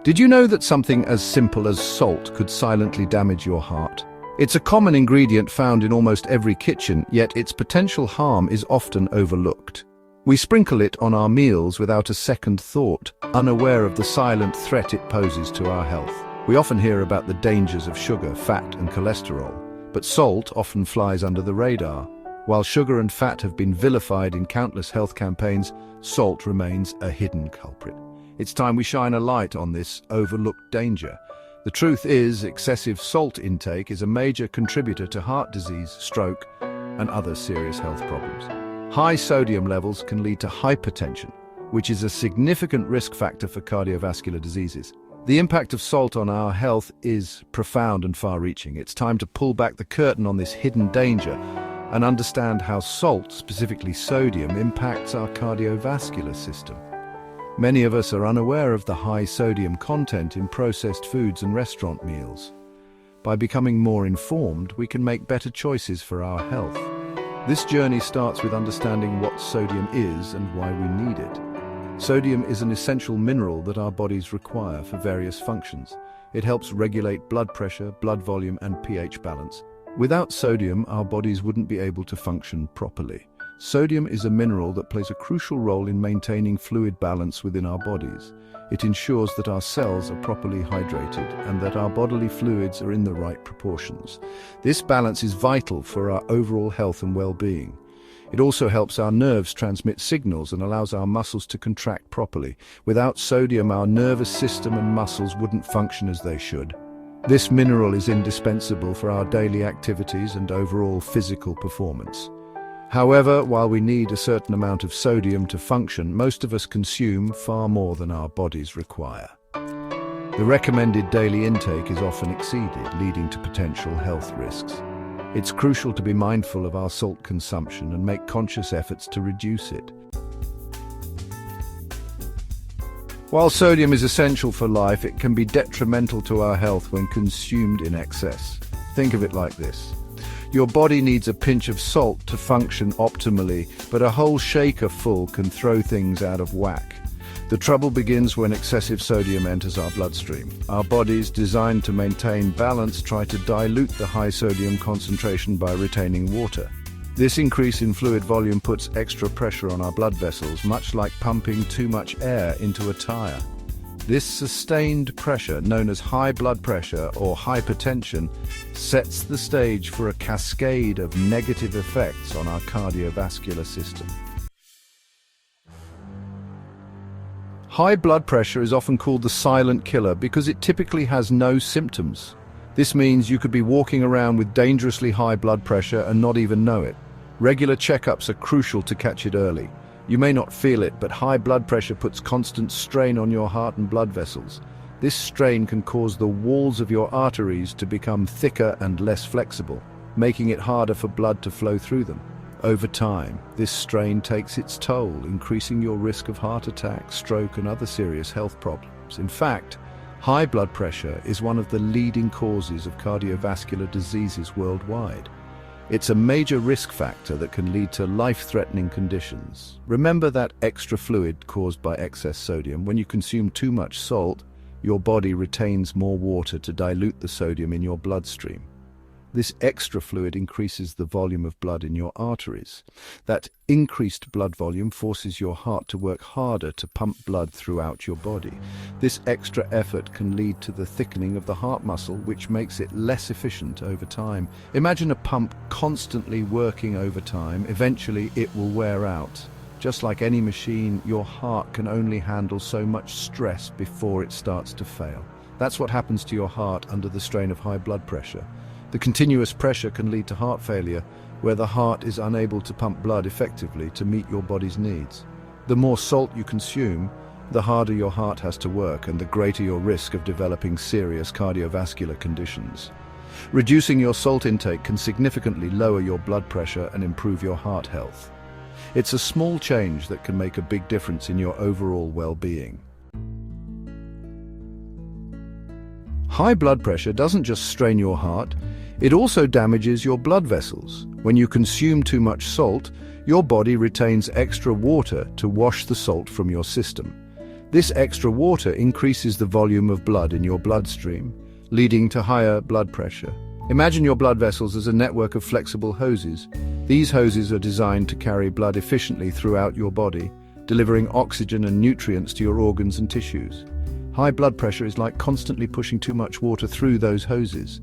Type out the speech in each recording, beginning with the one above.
Did you know that something as simple as salt could silently damage your heart? It's a common ingredient found in almost every kitchen, yet its potential harm is often overlooked. We sprinkle it on our meals without a second thought, unaware of the silent threat it poses to our health. We often hear about the dangers of sugar, fat, and cholesterol, but salt often flies under the radar. While sugar and fat have been vilified in countless health campaigns, salt remains a hidden culprit. It's time we shine a light on this overlooked danger. The truth is, excessive salt intake is a major contributor to heart disease, stroke, and other serious health problems. High sodium levels can lead to hypertension, which is a significant risk factor for cardiovascular diseases. The impact of salt on our health is profound and far-reaching. It's time to pull back the curtain on this hidden danger and understand how salt, specifically sodium, impacts our cardiovascular system. Many of us are unaware of the high sodium content in processed foods and restaurant meals. By becoming more informed, we can make better choices for our health. This journey starts with understanding what sodium is and why we need it. Sodium is an essential mineral that our bodies require for various functions. It helps regulate blood pressure, blood volume, and pH balance. Without sodium, our bodies wouldn't be able to function properly. Sodium is a mineral that plays a crucial role in maintaining fluid balance within our bodies. It ensures that our cells are properly hydrated and that our bodily fluids are in the right proportions. This balance is vital for our overall health and well-being. It also helps our nerves transmit signals and allows our muscles to contract properly. Without sodium, our nervous system and muscles wouldn't function as they should. This mineral is indispensable for our daily activities and overall physical performance. However, while we need a certain amount of sodium to function, most of us consume far more than our bodies require. The recommended daily intake is often exceeded, leading to potential health risks. It's crucial to be mindful of our salt consumption and make conscious efforts to reduce it. While sodium is essential for life, it can be detrimental to our health when consumed in excess. Think of it like this. Your body needs a pinch of salt to function optimally, but a whole shaker full can throw things out of whack. The trouble begins when excessive sodium enters our bloodstream. Our bodies, designed to maintain balance, try to dilute the high sodium concentration by retaining water. This increase in fluid volume puts extra pressure on our blood vessels, much like pumping too much air into a tire. This sustained pressure, known as high blood pressure or hypertension, sets the stage for a cascade of negative effects on our cardiovascular system. High blood pressure is often called the silent killer because it typically has no symptoms. This means you could be walking around with dangerously high blood pressure and not even know it. Regular checkups are crucial to catch it early. You may not feel it, but high blood pressure puts constant strain on your heart and blood vessels. This strain can cause the walls of your arteries to become thicker and less flexible, making it harder for blood to flow through them. Over time, this strain takes its toll, increasing your risk of heart attack, stroke, and other serious health problems. In fact, high blood pressure is one of the leading causes of cardiovascular diseases worldwide. It's a major risk factor that can lead to life-threatening conditions. Remember that extra fluid caused by excess sodium. When you consume too much salt, your body retains more water to dilute the sodium in your bloodstream. This extra fluid increases the volume of blood in your arteries. That increased blood volume forces your heart to work harder to pump blood throughout your body. This extra effort can lead to the thickening of the heart muscle, which makes it less efficient over time. Imagine a pump constantly working overtime. Eventually, it will wear out. Just like any machine, your heart can only handle so much stress before it starts to fail. That's what happens to your heart under the strain of high blood pressure. The continuous pressure can lead to heart failure, where the heart is unable to pump blood effectively to meet your body's needs. The more salt you consume, the harder your heart has to work and the greater your risk of developing serious cardiovascular conditions. Reducing your salt intake can significantly lower your blood pressure and improve your heart health. It's a small change that can make a big difference in your overall well-being. High blood pressure doesn't just strain your heart, it also damages your blood vessels. When you consume too much salt, your body retains extra water to wash the salt from your system. This extra water increases the volume of blood in your bloodstream, leading to higher blood pressure. Imagine your blood vessels as a network of flexible hoses. These hoses are designed to carry blood efficiently throughout your body, delivering oxygen and nutrients to your organs and tissues. High blood pressure is like constantly pushing too much water through those hoses.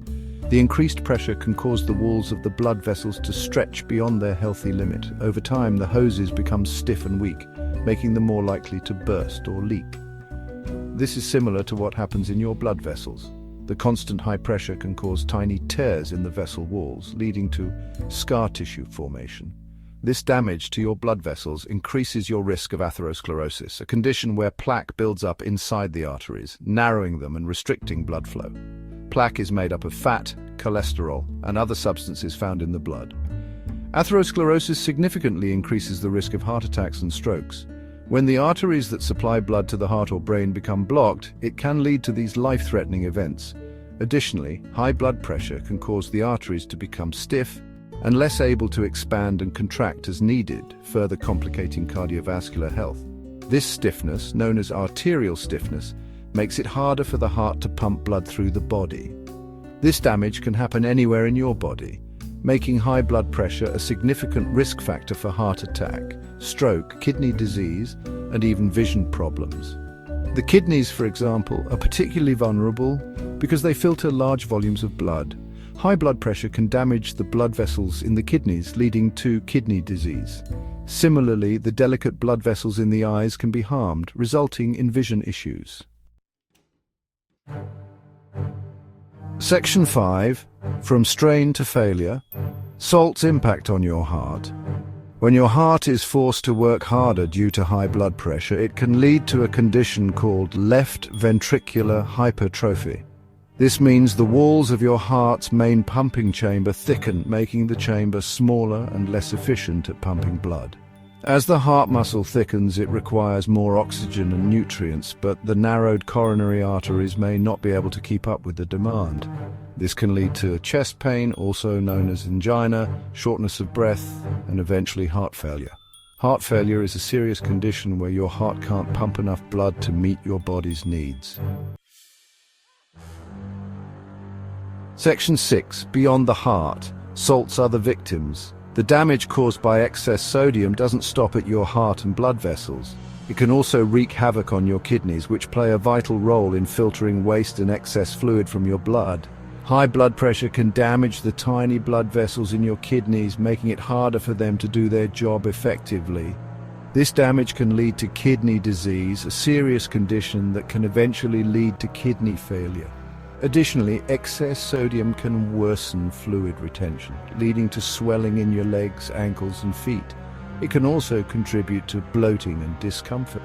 The increased pressure can cause the walls of the blood vessels to stretch beyond their healthy limit. Over time, the hoses become stiff and weak, making them more likely to burst or leak. This is similar to what happens in your blood vessels. The constant high pressure can cause tiny tears in the vessel walls, leading to scar tissue formation. This damage to your blood vessels increases your risk of atherosclerosis, a condition where plaque builds up inside the arteries, narrowing them and restricting blood flow. Plaque is made up of fat, cholesterol, and other substances found in the blood. Atherosclerosis significantly increases the risk of heart attacks and strokes. When the arteries that supply blood to the heart or brain become blocked, it can lead to these life-threatening events. Additionally, high blood pressure can cause the arteries to become stiff and less able to expand and contract as needed, further complicating cardiovascular health. This stiffness, known as arterial stiffness, makes it harder for the heart to pump blood through the body. This damage can happen anywhere in your body, making high blood pressure a significant risk factor for heart attack, stroke, kidney disease, and even vision problems. The kidneys, for example, are particularly vulnerable because they filter large volumes of blood. High blood pressure can damage the blood vessels in the kidneys, leading to kidney disease. Similarly, the delicate blood vessels in the eyes can be harmed, resulting in vision issues. Section 5. From strain to failure. Salt's impact on your heart. When your heart is forced to work harder due to high blood pressure, it can lead to a condition called left ventricular hypertrophy. This means the walls of your heart's main pumping chamber thicken, making the chamber smaller and less efficient at pumping blood. As the heart muscle thickens, it requires more oxygen and nutrients, but the narrowed coronary arteries may not be able to keep up with the demand. This can lead to chest pain, also known as angina, shortness of breath, and eventually heart failure. Heart failure is a serious condition where your heart can't pump enough blood to meet your body's needs. Section 6. Beyond the heart. Salt's other victims. The damage caused by excess sodium doesn't stop at your heart and blood vessels. It can also wreak havoc on your kidneys, which play a vital role in filtering waste and excess fluid from your blood. High blood pressure can damage the tiny blood vessels in your kidneys, making it harder for them to do their job effectively. This damage can lead to kidney disease, a serious condition that can eventually lead to kidney failure. Additionally, excess sodium can worsen fluid retention, leading to swelling in your legs, ankles, and feet. It can also contribute to bloating and discomfort.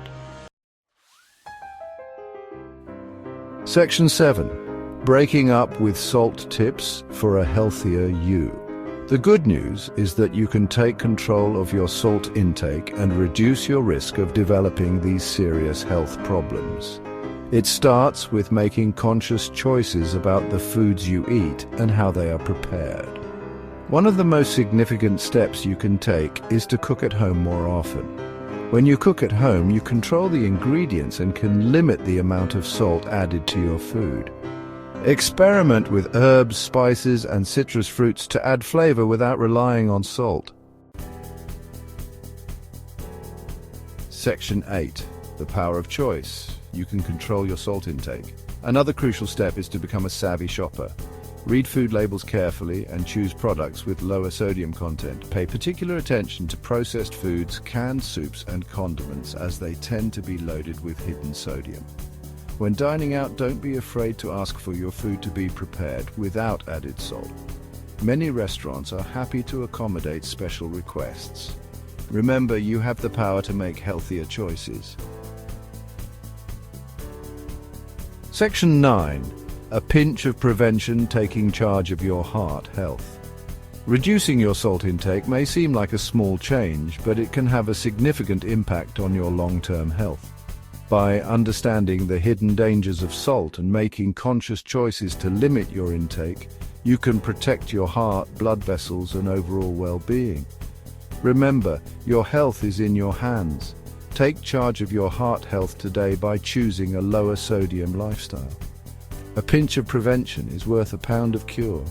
Section 7. Breaking up with salt tips for a healthier you. The good news is that you can take control of your salt intake and reduce your risk of developing these serious health problems. It starts with making conscious choices about the foods you eat and how they are prepared. One of the most significant steps you can take is to cook at home more often. When you cook at home, you control the ingredients and can limit the amount of salt added to your food. Experiment with herbs, spices, and citrus fruits to add flavor without relying on salt. Section 8. The power of choice. You can control your salt intake. Another crucial step is to become a savvy shopper. Read food labels carefully and choose products with lower sodium content. Pay particular attention to processed foods, canned soups, and condiments, as they tend to be loaded with hidden sodium. When dining out, don't be afraid to ask for your food to be prepared without added salt. Many restaurants are happy to accommodate special requests. Remember, you have the power to make healthier choices. Section 9. A pinch of prevention, taking charge of your heart health. Reducing your salt intake may seem like a small change, but it can have a significant impact on your long-term health. By understanding the hidden dangers of salt and making conscious choices to limit your intake, you can protect your heart, blood vessels, and overall well-being. Remember, your health is in your hands. Take charge of your heart health today by choosing a lower sodium lifestyle. A pinch of prevention is worth a pound of cure.